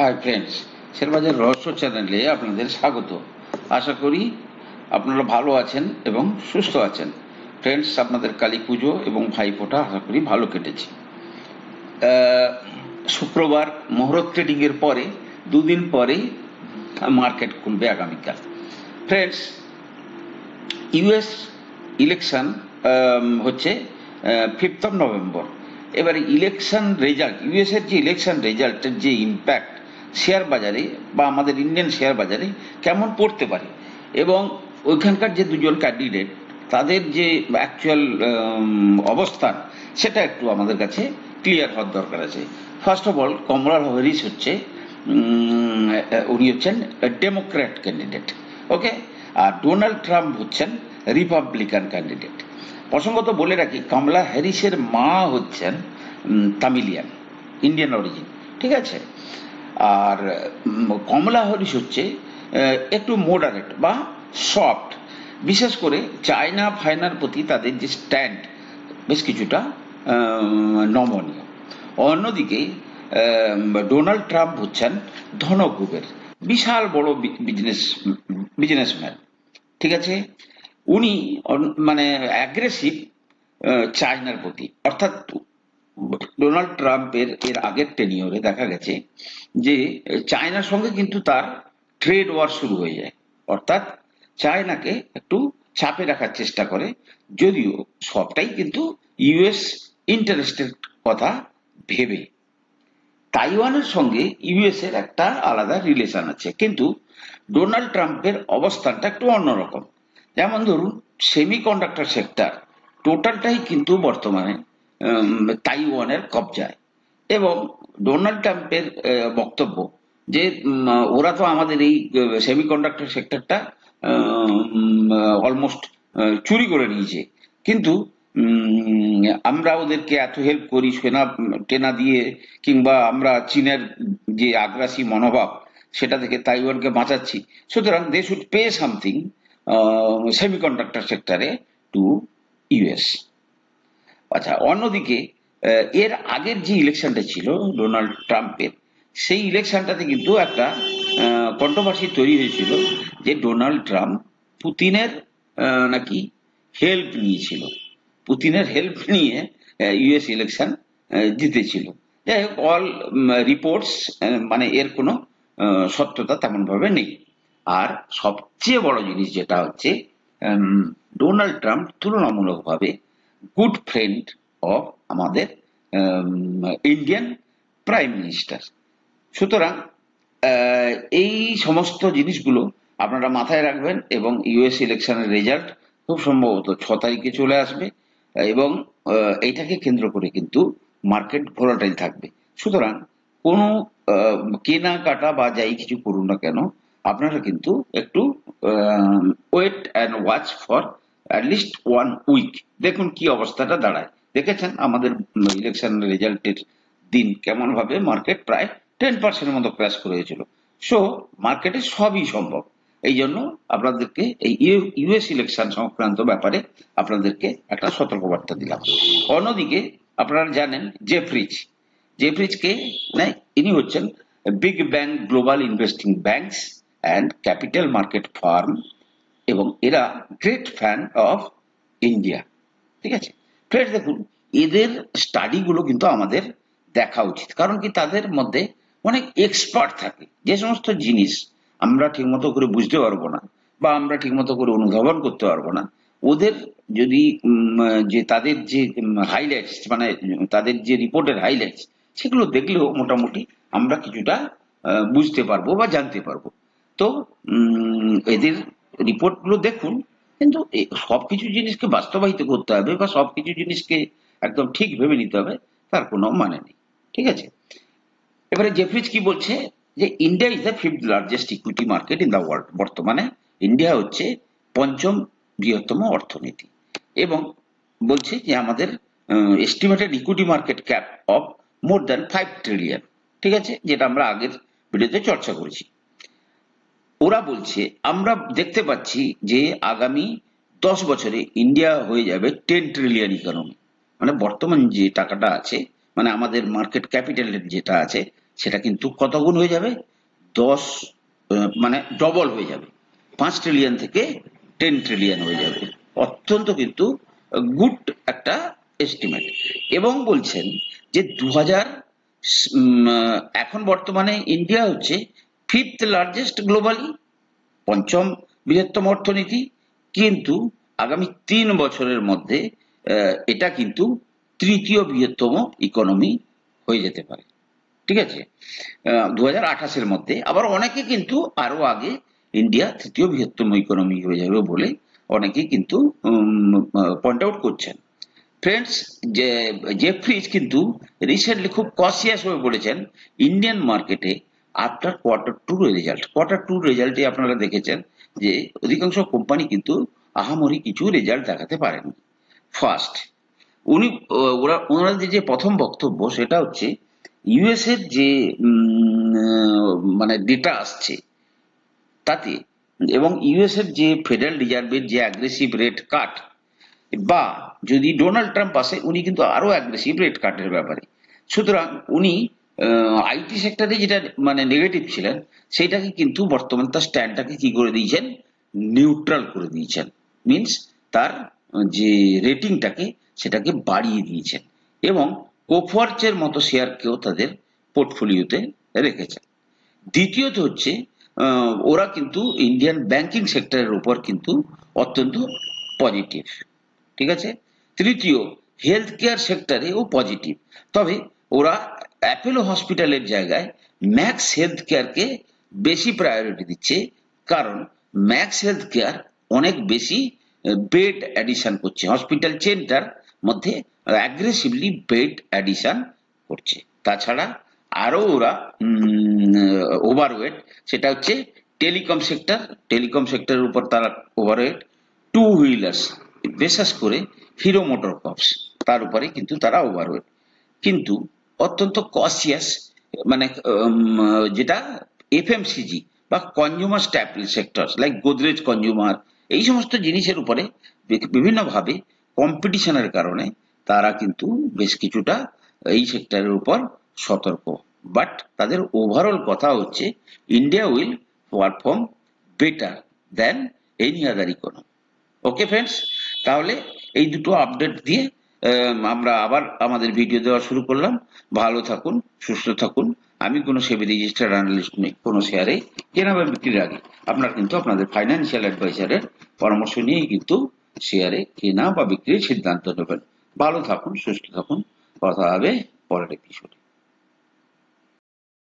Hi friends, শেয়ারবাজার রহস্য চ্যানেলে আপনাদের স্বাগত। আশা করি আপনারা ভালো আছেন এবং সুস্থ আছেন। ফ্রেন্ডস, আপনাদের কালী পুজো এবং ভাইফোঁটা আশা করি ভালো কেটেছে। শুক্রবার মুহূর্ত ট্রেডিংয়ের পরে দুদিন পরেই মার্কেট খুলবে আগামীকাল। ফ্রেন্ডস, ইউএস ইলেকশন হচ্ছে 5th of নভেম্বর। এবারে ইলেকশন রেজাল্ট, ইউএসের যে ইলেকশন রেজাল্টের যে ইম্প্যাক্ট শেয়ার বাজারে বা আমাদের ইন্ডিয়ান শেয়ার বাজারে কেমন পড়তে পারে, এবং ওইখানকার যে দুজন ক্যান্ডিডেট তাদের যে অ্যাকচুয়াল অবস্থান, সেটা একটু আমাদের কাছে ক্লিয়ার হওয়ার দরকার আছে। First of all, Kamala Harris হচ্ছে উনি হচ্ছেন ডেমোক্র্যাট ক্যান্ডিডেট, ওকে, আর ডোনাল্ড ট্রাম্প হচ্ছেন রিপাবলিকান ক্যান্ডিডেট। প্রসঙ্গত বলে রাখি, কমলা হ্যারিসের মা হচ্ছেন তামিলিয়ান, ইন্ডিয়ান অরিজিন, ঠিক আছে। আর কমলা হ্যারিস হচ্ছে একটু মডারেট বা সফট, বিশেষ করে চায়না ফায়নার প্রতি তাদের যে স্ট্যান্ড বেশ কিছুটা নমনীয়। অন্যদিকে ডোনাল্ড ট্রাম্প হচ্ছেন ধনকুবের, বিশাল বড় বিজনেসম্যান, ঠিক আছে। উনি মানে অ্যাগ্রেসিভ চায়নার প্রতি, অর্থাৎ ডোনাল্ড ট্রাম্পের এর আগের টেনিওরে দেখা গেছে যে চায়নার সঙ্গে কিন্তু তার ট্রেড ওয়ার শুরু হয়ে যায়, অর্থাৎ চায়নাকে একটু চাপে রাখার চেষ্টা করে, যদিও সবটাই কিন্তু ইউএস ইন্টারেস্টের কথা ভেবে। তাইওয়ানের সঙ্গে ইউএস এর একটা আলাদা রিলেশন আছে, কিন্তু ডোনাল্ড ট্রাম্পের অবস্থানটা একটু অন্যরকম। যেমন ধরুন, সেমিকন্ডাক্টর সেক্টর টোটালটাই কিন্তু বর্তমানে তাইওয়ানের কবজায়, এবং ডোনাল্ড ট্রাম্পের বক্তব্য যে ওরা তো আমাদের এই সেমিকন্ডাক্টর সেক্টরটা অলমোস্ট চুরি করে নিয়েছে, কিন্তু আমরা ওদেরকে এত হেল্প করি সেনা টেনা দিয়ে, কিংবা আমরা চীনের যে আগ্রাসী মনোভাব সেটা থেকে তাইওয়ানকে বাঁচাচ্ছি, সুতরাং they should pay something semiconductor সেক্টরে টু ইউএস। আচ্ছা, অন্যদিকে এর আগের যে ইলেকশনটা ছিল ডোনাল্ড ট্রাম্পের, সেই ইলেকশনটাতে কিন্তু একটা কন্ট্রোভার্সি তৈরি হয়েছিল যে ডোনাল্ড ট্রাম্প পুতিনের নাকি হেল্প নিয়েছিল, পুতিনের হেল্প নিয়ে ইউএস ইলেকশন জিতেছিল। যাই হোক, অল রিপোর্টস মানে এর কোনো সত্যতা তেমন ভাবে নেই। আর সবচেয়ে বড় জিনিস যেটা হচ্ছে, ডোনাল্ড ট্রাম্প তুলনামূলকভাবে গুড ফ্রেন্ড অফ আমাদের ইন্ডিয়ান প্রাইম মিনিস্টার। সুতরাং এই সমস্ত জিনিসগুলো আপনারা মাথায় রাখবেন, এবং ইউএস ইলেকশনের রেজাল্ট খুব সম্ভবত 6 তারিখে চলে আসবে, এবং এইটাকে কেন্দ্র করে কিন্তু মার্কেট ভোলাটাইল থাকবে। সুতরাং কোনো কেনাকাটা বা যাই কিছু করুন না কেন, আপনারা কিন্তু একটু wait and watch for at least 1 week, দেখুন কি অবস্থাটা দাঁড়ায়। দেখেছেন আমাদের ইলেকশন রেজাল্টের দিন কেমন ভাবে মার্কেট প্রায় 10% মতো ক্র্যাশ করেছিল। সো মার্কেটে সবই সম্ভব। এই জন্য আপনাদেরকে এই ইউএস ইলেকশন সংক্রান্ত ব্যাপারে আপনাদেরকে একটা সতর্কবার্তা দিলাম। অন্যদিকে আপনারা জানেন জেফ্রিজকে, ইনি হচ্ছেন big bang global investing banks and capital market farm, এবং এরা গ্রেট ফ্যান অফ ইন্ডিয়া, ঠিক আছে। ফ্রেন্ডস, দেখুন, এদের স্টাডিগুলো কিন্তু আমাদের দেখা উচিত, কারণ কি তাদের মধ্যে অনেক এক্সপার্ট থাকে। যে সমস্ত জিনিস আমরা ঠিকমতো করে বুঝতে পারবো না বা আমরা ঠিকমতো করে অনুধাবন করতে পারবো না, ওদের যদি যে তাদের যে হাইলাইটস, মানে তাদের যে রিপোর্টের হাইলাইটস, সেগুলো দেখলেও মোটামুটি আমরা কিছুটা বুঝতে পারবো বা জানতে পারবো। তো এদের রিপোর্টগুলো দেখুন, কিন্তু সবকিছু জিনিসকে বাস্তবায়িত করতে হবে বা সবকিছু জিনিসকে একদম ঠিক ভেবে নিতে হবে, তার কোনো মানে নেই, ঠিক আছে। এবারে জেফ্রিজ কি বলছে, যে India is the 5th largest equity market in the world. বর্তমানে ইন্ডিয়া হচ্ছে 5ম বৃহত্তম অর্থনীতি, এবং বলছে যে আমাদের estimated equity market cap of more than 5 trillion, ঠিক আছে, যেটা আমরা আগের ভিডিওতে চর্চা করেছি। ওরা বলছে আমরা দেখতে পাচ্ছি যে আগামী 10 বছরে ইন্ডিয়া হয়ে যাবে 10 ট্রিলিয়ন ইকোনমি, মানে বর্তমান যে টাকাটা আছে, মানে আমাদের মার্কেট ক্যাপিটালের যেটা আছে সেটা কিন্তু কত গুণ হয়ে যাবে, 10 মানে ডবল হয়ে যাবে, 5 ট্রিলিয়ন থেকে 10 ট্রিলিয়ন হয়ে যাবে। অত্যন্ত কিন্তু গুড একটা এস্টিমেট। এবং বলছেন যে 2000 এখন বর্তমানে ইন্ডিয়া হচ্ছে 5th লার্জেস্ট গ্লোবালি, পঞ্চম বৃহত্তম অর্থনীতি, কিন্তু আগামী 3 বছরের মধ্যে এটা কিন্তু তৃতীয় বৃহত্তম ইকোনমি হয়ে যেতে পারে। ঠিক আছে, 2028-এর মধ্যে। আবার অনেকে কিন্তু আরো আগে ইন্ডিয়া তৃতীয় বৃহত্তম ইকোনমি হয়ে যাবে বলে অনেকে কিন্তু পয়েন্ট আউট করছেন। ফ্রেন্ডস, জেফ্রিজ কিন্তু রিসেন্টলি খুব কসিয়াস হয়ে বলেছেন ইন্ডিয়ান মার্কেটে আফটার কোয়ার্টার টু রেজাল্টে আপনারা দেখেছেন যে অধিকাংশ কোম্পানি কিন্তু আহামরি কিছু রেজাল্ট দেখাতে পারেনি। ফার্স্ট, ওনাদের যে প্রথম বক্তব্য সেটা হচ্ছে ইউএস এর যে মানে ডেটা আসছে তাতে, এবং ইউএস এর যে ফেডারেল রিজার্ভের যে অ্যাগ্রেসিভ রেট কাট, বা যদি ডোনাল্ড ট্রাম্প আসে উনি কিন্তু আরো অ্যাগ্রেসিভ রেট কাটের ব্যাপারে। সুতরাং উনি আইটি সেক্টরে যেটা মানে নেগেটিভ ছিলেন সেইটাকে কিন্তু বর্তমানে তার স্ট্যান্ডটাকে কি করে দিয়েছেন, নিউট্রাল করে দিয়েছেন। মিনস তার যে রেটিংটাকে সেটাকে বাড়িয়ে দিয়েছেন, এবং কোফার্চের মতো শেয়ারকেও তাদের পোর্টফোলিওতে রেখেছেন। দ্বিতীয়ত হচ্ছে ওরা কিন্তু ইন্ডিয়ান ব্যাংকিং সেক্টরের উপর কিন্তু অত্যন্ত পজিটিভ। ঠিক আছে। তৃতীয়, হেলথ কেয়ার সেক্টরেও পজিটিভ, তবে ওরা অ্যাপোলো হসপিটালের জায়গায় ম্যাক্স হেলথ কেয়ারকে বেশি প্রায়োরিটি দিচ্ছে, কারণ ম্যাক্স হেলথ কেয়ার অনেক বেশি বেড অ্যাডিশন করছে, হসপিটাল চেনটার মধ্যে অ্যাগ্রেসিভলি বেড অ্যাডিশন করছে। তাছাড়া আরো ওরা ওভারওয়েট, সেটা হচ্ছে টেলিকম সেক্টরের উপর তারা ওভারওয়েট, টু হুইলার্স বিশেষ করে হিরো মোটর কর্পস তার উপরে কিন্তু তারা ওভারওয়েট, কিন্তু অত্যন্ত কসিয়াস মানে যেটা এফএমসিজি বা consumer staple sector like Godrej consumer, এই সমস্ত জিনিসের উপরে বিভিন্নভাবে কম্পিটিশনের কারণে তারা কিন্তু বেশ কিছুটা এই সেক্টরের উপর সতর্ক। বাট তাদের ওভারঅল কথা হচ্ছে India will perform better than any other economy. Okay friends, তাহলে এই দুটো আপডেট দিয়ে আমরা আবার আমাদের ভিডিও দেওয়া শুরু করলাম। ভালো থাকুন, সুস্থ থাকুন। আমি কোনো সেবি রেজিস্টার্ড অ্যানালিস্ট নই। কোনো শেয়ারে কেনা বা বিক্রির আগে আপনার কিন্তু আপনাদের ফাইন্যান্সিয়াল অ্যাডভাইজারের পরামর্শ নিয়েই কিন্তু শেয়ারে কেনা বা বিক্রির সিদ্ধান্ত নেবেন। ভালো থাকুন, সুস্থ থাকুন। কথা হবে পরের এপিসোডে।